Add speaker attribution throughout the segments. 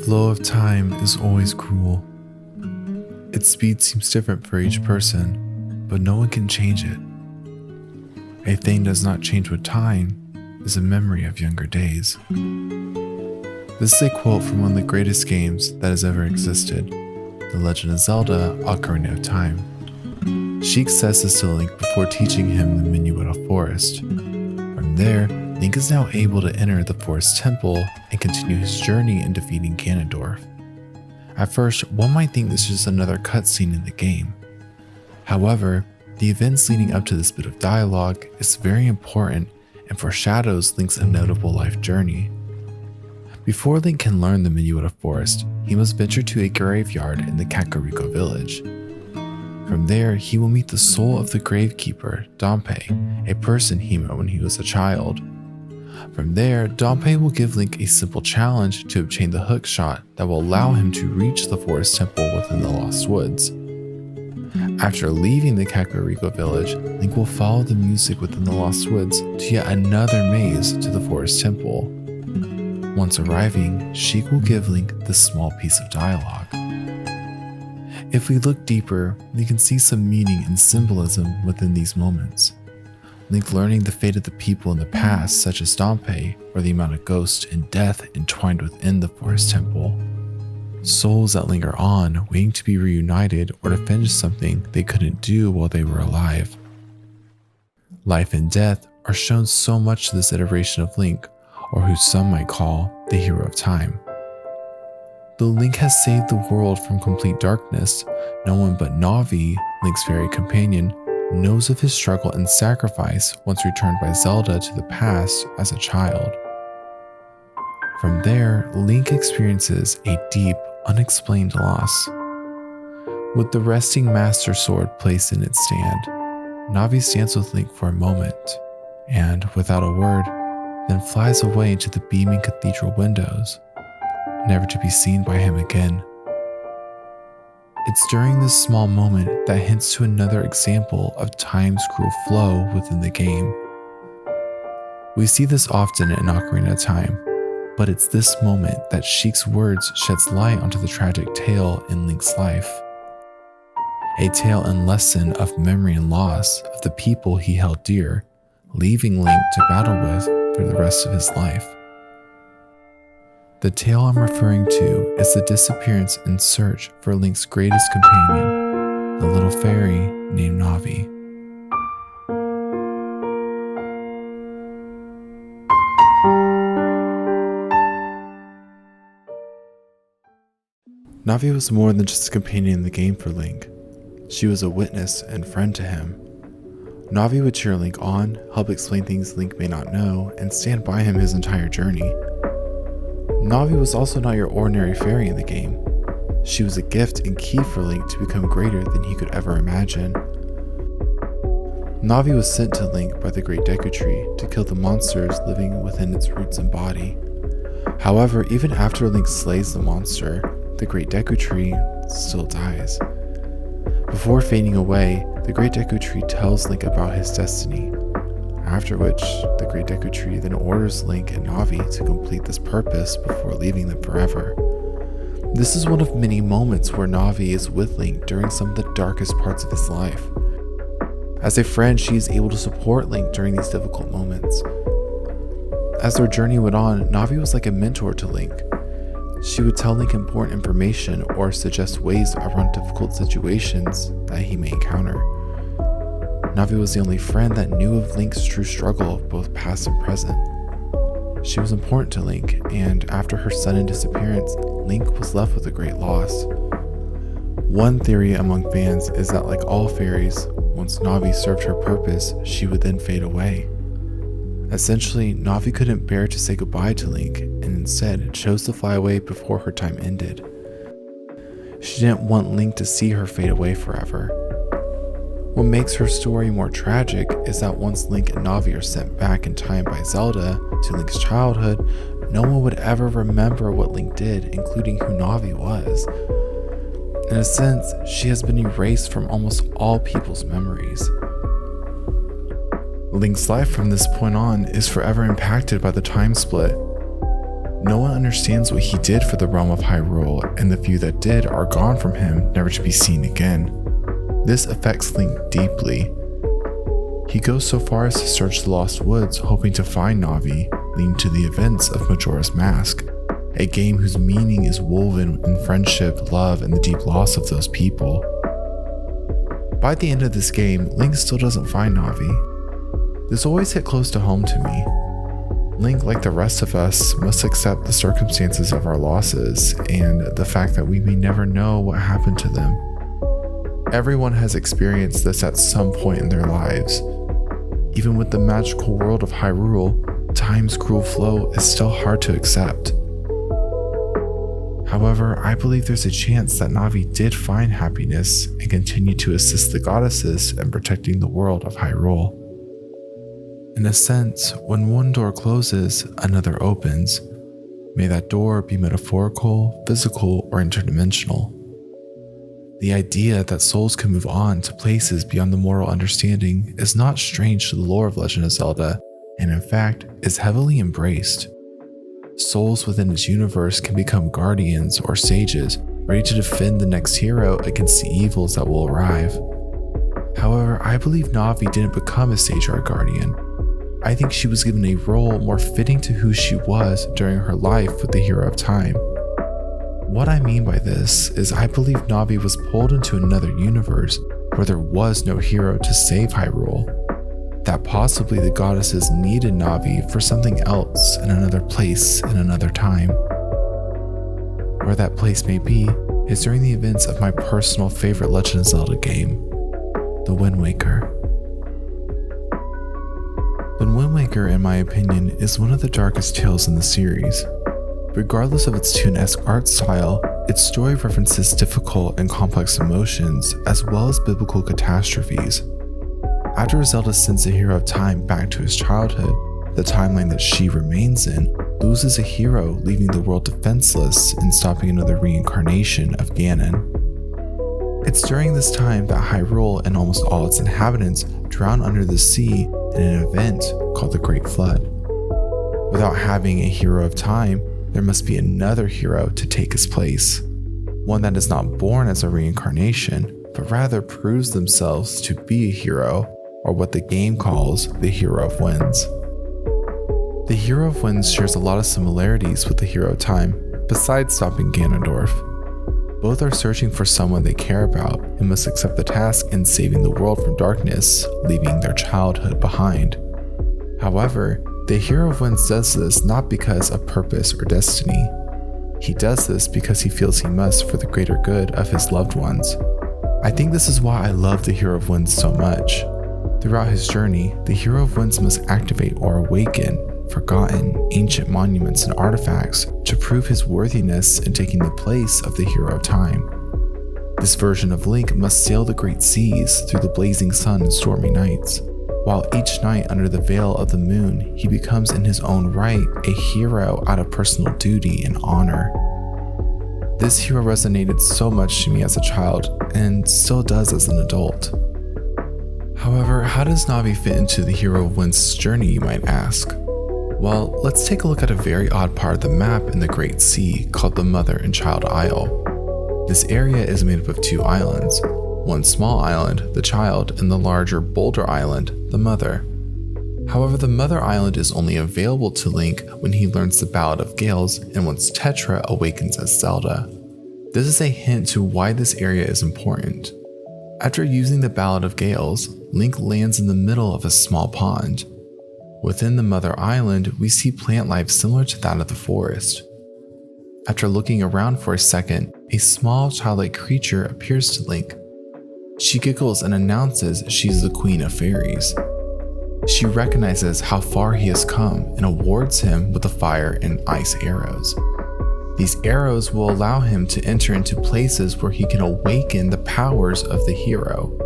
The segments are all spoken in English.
Speaker 1: flow of time is always cruel. Its speed seems different for each person, but no one can change it. A thing does not change with time is a memory of younger days. This is a quote from one of the greatest games that has ever existed, The Legend of Zelda, Ocarina of Time. Sheik says this to Link before teaching him the Minuet Forest. From there, Link is now able to enter the Forest Temple and continue his journey in defeating Ganondorf. At first, one might think this is just another cutscene in the game. However, the events leading up to this bit of dialogue is very important and foreshadows Link's inevitable life journey. Before Link can learn the Minuet Forest, he must venture to a graveyard in the Kakariko village. From there, he will meet the soul of the gravekeeper, Dompe, a person he met when he was a child. From there, Dompe will give Link a simple challenge to obtain the hook shot that will allow him to reach the Forest Temple within the Lost Woods. After leaving the Kakariko village, Link will follow the music within the Lost Woods to yet another maze to the Forest Temple. Once arriving, Sheik will give Link this small piece of dialogue. If we look deeper, we can see some meaning and symbolism within these moments. Link learning the fate of the people in the past, such as Dompe, or the amount of ghosts and death entwined within the Forest Temple. Souls that linger on, waiting to be reunited or to finish something they couldn't do while they were alive. Life and death are shown so much to this iteration of Link, or who some might call the hero of time. Though Link has saved the world from complete darkness, no one but Navi, Link's fairy companion, knows of his struggle and sacrifice once returned by Zelda to the past as a child. From there, Link experiences a deep, unexplained loss. With the resting Master Sword placed in its stand, Navi stands with Link for a moment, and without a word, then flies away into the beaming cathedral windows, never to be seen by him again. It's during this small moment that hints to another example of time's cruel flow within the game. We see this often in Ocarina of Time, but it's this moment that Sheik's words sheds light onto the tragic tale in Link's life. A tale and lesson of memory and loss of the people he held dear, leaving Link to battle with for the rest of his life. The tale I'm referring to is the disappearance and search for Link's greatest companion, the little fairy named Navi. Navi was more than just a companion in the game for Link. She was a witness and friend to him. Navi would cheer Link on, help explain things Link may not know, and stand by him his entire journey. Navi was also not your ordinary fairy in the game. She was a gift and key for Link to become greater than he could ever imagine. Navi was sent to Link by the Great Deku Tree to kill the monsters living within its roots and body. However, even after Link slays the monster, the Great Deku Tree still dies. Before fading away, the Great Deku Tree tells Link about his destiny, after which the Great Deku Tree then orders Link and Navi to complete this purpose before leaving them forever. This is one of many moments where Navi is with Link during some of the darkest parts of his life. As a friend, she is able to support Link during these difficult moments. As their journey went on, Navi was like a mentor to Link. She would tell Link important information or suggest ways around difficult situations that he may encounter. Navi was the only friend that knew of Link's true struggle of both past and present. She was important to Link, and after her sudden disappearance, Link was left with a great loss. One theory among fans is that, like all fairies, once Navi served her purpose, she would then fade away. Essentially, Navi couldn't bear to say goodbye to Link, and instead chose to fly away before her time ended. She didn't want Link to see her fade away forever. What makes her story more tragic is that once Link and Navi are sent back in time by Zelda to Link's childhood, no one would ever remember what Link did, including who Navi was. In a sense, she has been erased from almost all people's memories. Link's life from this point on is forever impacted by the time split. No one understands what he did for the realm of Hyrule, and the few that did are gone from him, never to be seen again. This affects Link deeply. He goes so far as to search the Lost Woods, hoping to find Navi, leading to the events of Majora's Mask, a game whose meaning is woven in friendship, love, and the deep loss of those people. By the end of this game, Link still doesn't find Navi. This always hit close to home to me. Link, like the rest of us, must accept the circumstances of our losses and the fact that we may never know what happened to them. Everyone has experienced this at some point in their lives. Even with the magical world of Hyrule, time's cruel flow is still hard to accept. However, I believe there's a chance that Navi did find happiness and continue to assist the goddesses in protecting the world of Hyrule. In a sense, when one door closes, another opens. May that door be metaphorical, physical, or interdimensional. The idea that souls can move on to places beyond the mortal understanding is not strange to the lore of Legend of Zelda, and in fact, is heavily embraced. Souls within its universe can become guardians or sages, ready to defend the next hero against the evils that will arrive. However, I believe Navi didn't become a sage or a guardian. I think she was given a role more fitting to who she was during her life with the Hero of Time. What I mean by this is I believe Navi was pulled into another universe where there was no hero to save Hyrule. That possibly the goddesses needed Navi for something else in another place in another time. Where that place may be is during the events of my personal favorite Legend of Zelda game, The Wind Waker. The Wind Waker, in my opinion, is one of the darkest tales in the series. Regardless of its toon-esque art style, its story references difficult and complex emotions as well as biblical catastrophes. After Zelda sends the Hero of Time back to his childhood, the timeline that she remains in loses a hero, leaving the world defenseless and stopping another reincarnation of Ganon. It's during this time that Hyrule and almost all its inhabitants drown under the sea in an event called the Great Flood. Without having a Hero of Time, there must be another hero to take his place, one that is not born as a reincarnation, but rather proves themselves to be a hero, or what the game calls the Hero of Winds. The Hero of Winds shares a lot of similarities with the Hero of Time, besides stopping Ganondorf. Both are searching for someone they care about and must accept the task in saving the world from darkness, leaving their childhood behind. However, the Hero of Winds does this not because of purpose or destiny. He does this because he feels he must for the greater good of his loved ones. I think this is why I love the Hero of Winds so much. Throughout his journey, the Hero of Winds must activate or awaken forgotten ancient monuments and artifacts to prove his worthiness in taking the place of the Hero of Time. This version of Link must sail the great seas through the blazing sun and stormy nights. While each night under the veil of the moon, he becomes in his own right a hero out of personal duty and honor. This hero resonated so much to me as a child, and still does as an adult. However, how does Navi fit into the Hero of Winds' journey, you might ask? Well, let's take a look at a very odd part of the map in the Great Sea called the Mother and Child Isle. This area is made up of two islands. One small island, the Child, and the larger Boulder Island, the Mother. However, the Mother Island is only available to Link when he learns the Ballad of Gales and once Tetra awakens as Zelda. This is a hint to why this area is important. After using the Ballad of Gales, Link lands in the middle of a small pond. Within the Mother Island, we see plant life similar to that of the forest. After looking around for a second, a small childlike creature appears to Link. She giggles and announces she's the Queen of Fairies. She recognizes how far he has come and awards him with the fire and ice arrows. These arrows will allow him to enter into places where he can awaken the powers of the hero.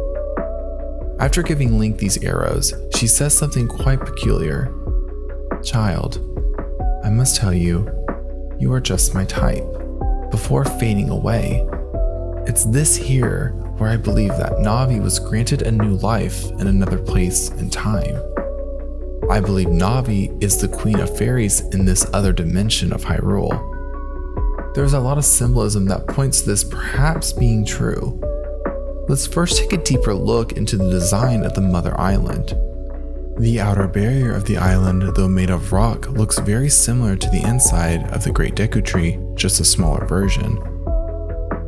Speaker 1: After giving Link these arrows, she says something quite peculiar. "Child, I must tell you, you are just my type," before fading away. It's this here where I believe that Navi was granted a new life in another place and time. I believe Navi is the queen of fairies in this other dimension of Hyrule. There's a lot of symbolism that points to this perhaps being true. Let's first take a deeper look into the design of the Mother Island. The outer barrier of the island, though made of rock, looks very similar to the inside of the Great Deku Tree, just a smaller version.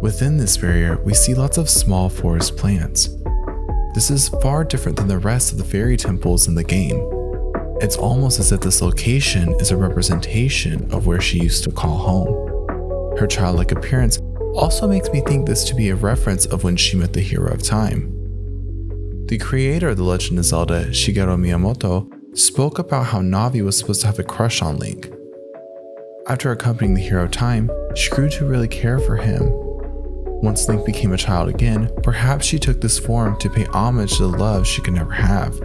Speaker 1: Within this barrier, we see lots of small forest plants. This is far different than the rest of the fairy temples in the game. It's almost as if this location is a representation of where she used to call home. Her childlike appearance also makes me think this to be a reference of when she met the hero of time. The creator of The Legend of Zelda, Shigeru Miyamoto, spoke about how Navi was supposed to have a crush on Link. After accompanying the hero of time, she grew to really care for him. Once Link became a child again, perhaps she took this form to pay homage to the love she could never have.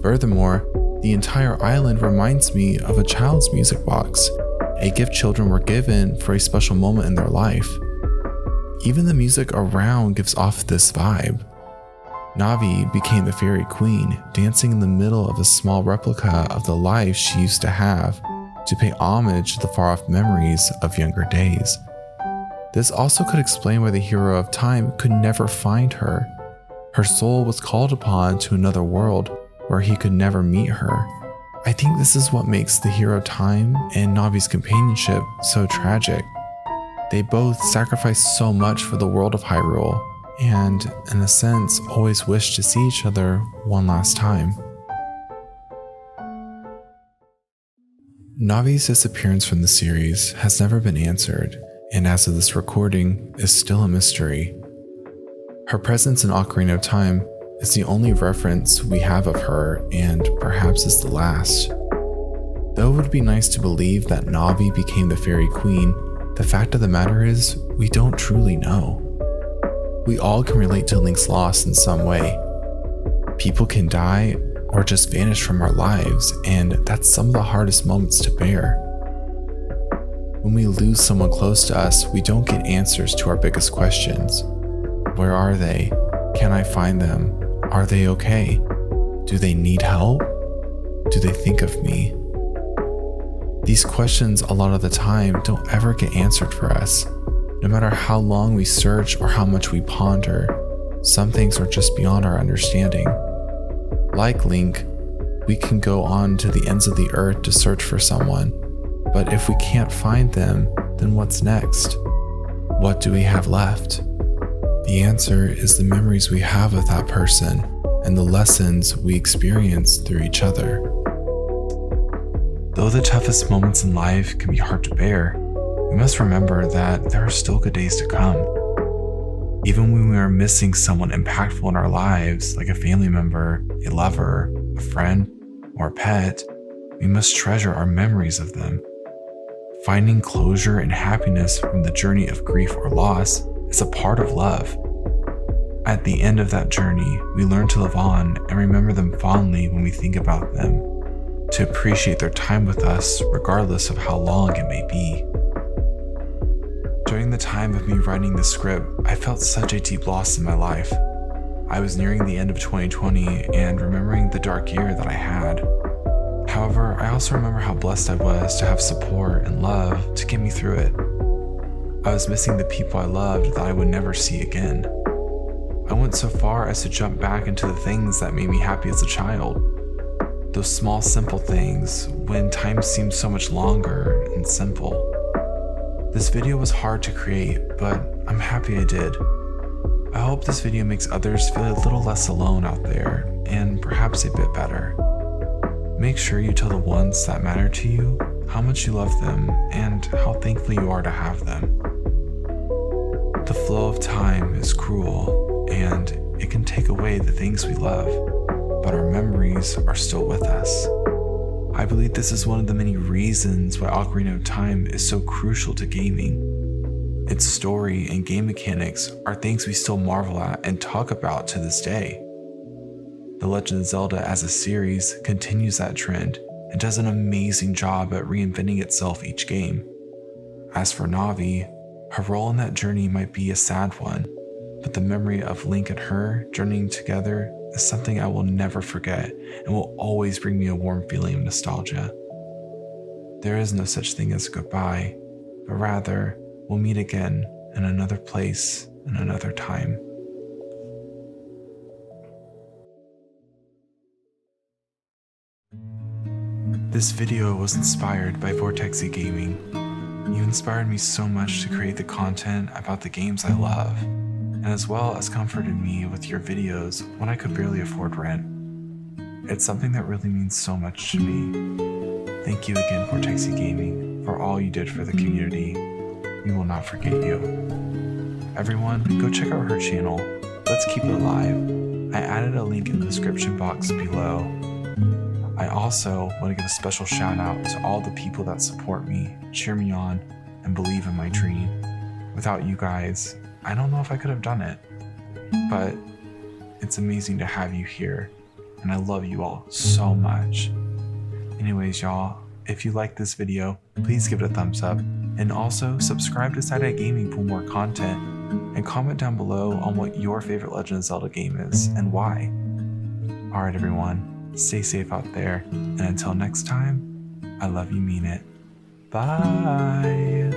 Speaker 1: Furthermore, the entire island reminds me of a child's music box, a gift children were given for a special moment in their life. Even the music around gives off this vibe. Navi became the fairy queen, dancing in the middle of a small replica of the life she used to have to pay homage to the far-off memories of younger days. This also could explain why the hero of time could never find her. Her soul was called upon to another world where he could never meet her. I think this is what makes the hero of time and Navi's companionship so tragic. They both sacrificed so much for the world of Hyrule, and, in a sense, always wished to see each other one last time. Navi's disappearance from the series has never been answered, and as of this recording, is still a mystery. Her presence in Ocarina of Time is the only reference we have of her, and perhaps is the last. Though it would be nice to believe that Navi became the fairy queen, the fact of the matter is, we don't truly know. We all can relate to Link's loss in some way. People can die or just vanish from our lives, and that's some of the hardest moments to bear. When we lose someone close to us, we don't get answers to our biggest questions. Where are they? Can I find them? Are they okay? Do they need help? Do they think of me? These questions a lot of the time don't ever get answered for us. No matter how long we search or how much we ponder, some things are just beyond our understanding. Like Link, we can go on to the ends of the earth to search for someone, but if we can't find them, then what's next? What do we have left? The answer is the memories we have of that person and the lessons we experience through each other. Though the toughest moments in life can be hard to bear, we must remember that there are still good days to come. Even when we are missing someone impactful in our lives, like a family member, a lover, a friend, or a pet, we must treasure our memories of them. Finding closure and happiness from the journey of grief or loss is a part of love. At the end of that journey, we learn to live on and remember them fondly when we think about them, to appreciate their time with us regardless of how long it may be. During the time of me writing the script, I felt such a deep loss in my life. I was nearing the end of 2020 and remembering the dark year that I had. However, I also remember how blessed I was to have support and love to get me through it. I was missing the people I loved that I would never see again. I went so far as to jump back into the things that made me happy as a child. Those small, simple things, when time seemed so much longer and simple. This video was hard to create, but I'm happy I did. I hope this video makes others feel a little less alone out there, and perhaps a bit better. Make sure you tell the ones that matter to you how much you love them and how thankful you are to have them. The flow of time is cruel, and it can take away the things we love, but our memories are still with us. I believe this is one of the many reasons why Ocarina of Time is so crucial to gaming. Its story and game mechanics are things we still marvel at and talk about to this day. The Legend of Zelda as a series continues that trend and does an amazing job at reinventing itself each game. As for Navi, her role in that journey might be a sad one, but the memory of Link and her journeying together is something I will never forget and will always bring me a warm feeling of nostalgia. There is no such thing as a goodbye, but rather we'll meet again in another place and another time. This video was inspired by VortexxyGaming. You inspired me so much to create the content about the games I love, and as well as comforted me with your videos when I could barely afford rent. It's something that really means so much to me. Thank you again, VortexxyGaming, for all you did for the community. We will not forget you. Everyone, go check out her channel. Let's keep it alive. I added a link in the description box below. I also want to give a special shout out to all the people that support me, cheer me on, and believe in my dream. Without you guys, I don't know if I could have done it, but it's amazing to have you here, and I love you all so much. Anyways, y'all, if you like this video, please give it a thumbs up, and also subscribe to Side Eye Gaming for more content, and comment down below on what your favorite Legend of Zelda game is and why. Alright everyone, stay safe out there, and until next time, I love you, mean it. Bye!